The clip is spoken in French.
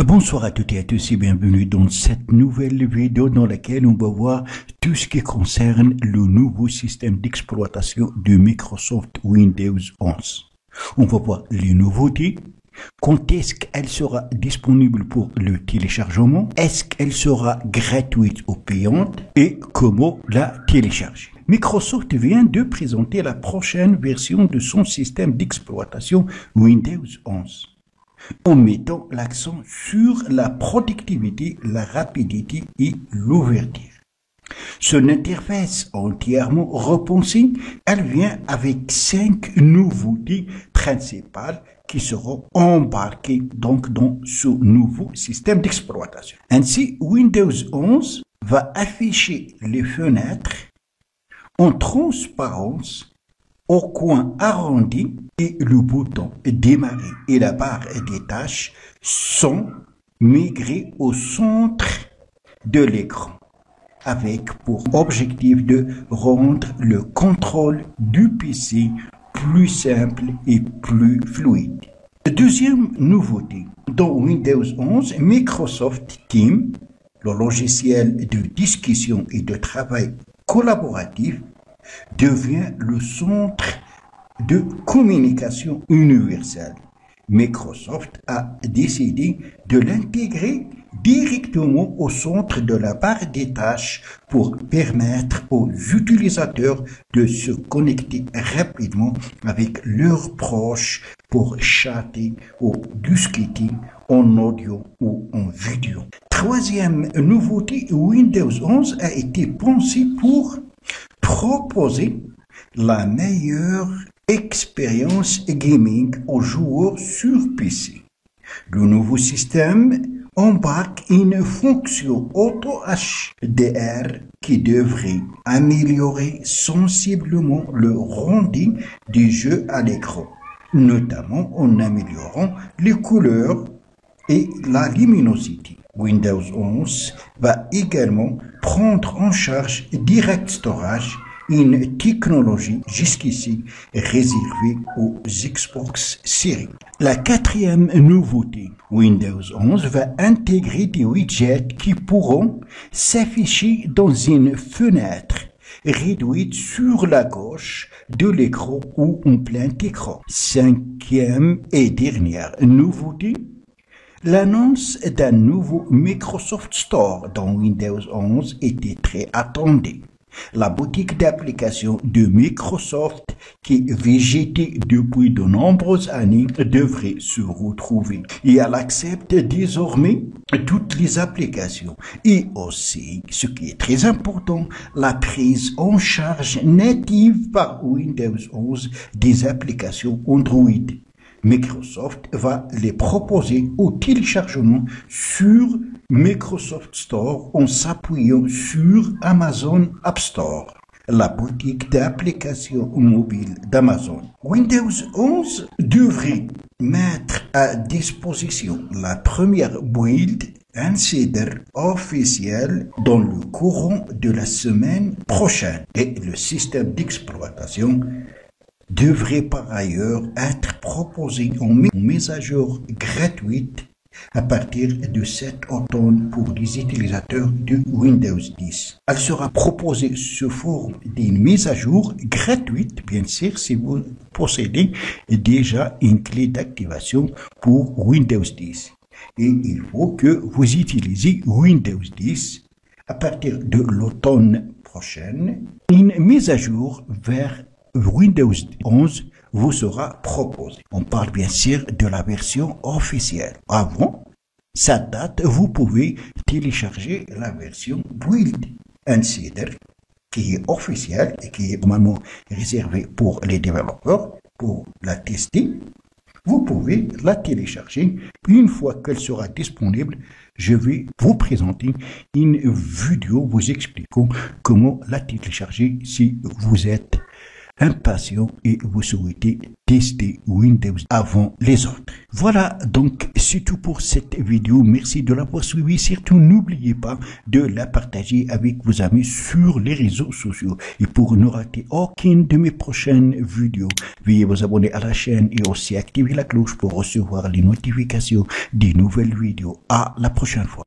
Bonsoir à toutes et à tous et bienvenue dans cette nouvelle vidéo dans laquelle on va voir tout ce qui concerne le nouveau système d'exploitation de Microsoft Windows 11. On va voir les nouveautés, quand est-ce qu'elle sera disponible pour le téléchargement, est-ce qu'elle sera gratuite ou payante et comment la télécharger. Microsoft vient de présenter la prochaine version de son système d'exploitation Windows 11. En mettant l'accent sur la productivité, la rapidité et l'ouverture. Son interface entièrement repensée, elle vient avec 5 nouveautés principales qui seront embarquées donc dans ce nouveau système d'exploitation. Ainsi, Windows 11 va afficher les fenêtres en transparence au coin arrondi et le bouton démarrer et la barre des tâches sont migrés au centre de l'écran avec pour objectif de rendre le contrôle du PC plus simple et plus fluide. Deuxième nouveauté, dans Windows 11, Microsoft Teams, le logiciel de discussion et de travail collaboratif, devient le centre de communication universelle. Microsoft a décidé de l'intégrer directement au centre de la barre des tâches pour permettre aux utilisateurs de se connecter rapidement avec leurs proches pour chatter ou discuter en audio ou en vidéo. Troisième nouveauté, Windows 11 a été pensé pour proposer la meilleure expérience gaming aux joueurs sur PC. Le nouveau système embarque une fonction auto HDR qui devrait améliorer sensiblement le rendu du jeu à l'écran, notamment en améliorant les couleurs et la luminosité. Windows 11 va également prendre en charge Direct Storage, une technologie jusqu'ici réservée aux Xbox Series. La quatrième nouveauté, Windows 11 va intégrer des widgets qui pourront s'afficher dans une fenêtre réduite sur la gauche de l'écran ou en plein écran. Cinquième et dernière nouveauté, l'annonce d'un nouveau Microsoft Store dans Windows 11 était très attendue. La boutique d'applications de Microsoft, qui végétait depuis de nombreuses années, devrait se retrouver. Et elle accepte désormais toutes les applications. Et aussi, ce qui est très important, la prise en charge native par Windows 11 des applications Android. Microsoft va les proposer au téléchargement sur Microsoft Store en s'appuyant sur Amazon App Store, la boutique d'applications mobiles d'Amazon. Windows 11 devrait mettre à disposition la première build Insider officielle dans le courant de la semaine prochaine et le système d'exploitation devrait par ailleurs être proposé en mise à jour gratuite à partir de cet automne pour les utilisateurs de Windows 10. Elle sera proposée sous forme d'une mise à jour gratuite, bien sûr, si vous possédez déjà une clé d'activation pour Windows 10. Et il faut que vous utilisiez Windows 10 à partir de l'automne prochain. Une mise à jour vers Windows 11 vous sera proposé. On parle bien sûr de la version officielle. Avant sa date, vous pouvez télécharger la version Build Insider qui est officielle et qui est normalement réservée pour les développeurs pour la tester. Vous pouvez la télécharger. Une fois qu'elle sera disponible, je vais vous présenter une vidéo vous expliquant comment la télécharger si vous êtes impatient et vous souhaitez tester Windows avant les autres. Voilà, donc c'est tout pour cette vidéo. Merci de l'avoir suivi. Surtout, n'oubliez pas de la partager avec vos amis sur les réseaux sociaux. Et pour ne rater aucune de mes prochaines vidéos, veuillez vous abonner à la chaîne et aussi activer la cloche pour recevoir les notifications des nouvelles vidéos. À la prochaine fois.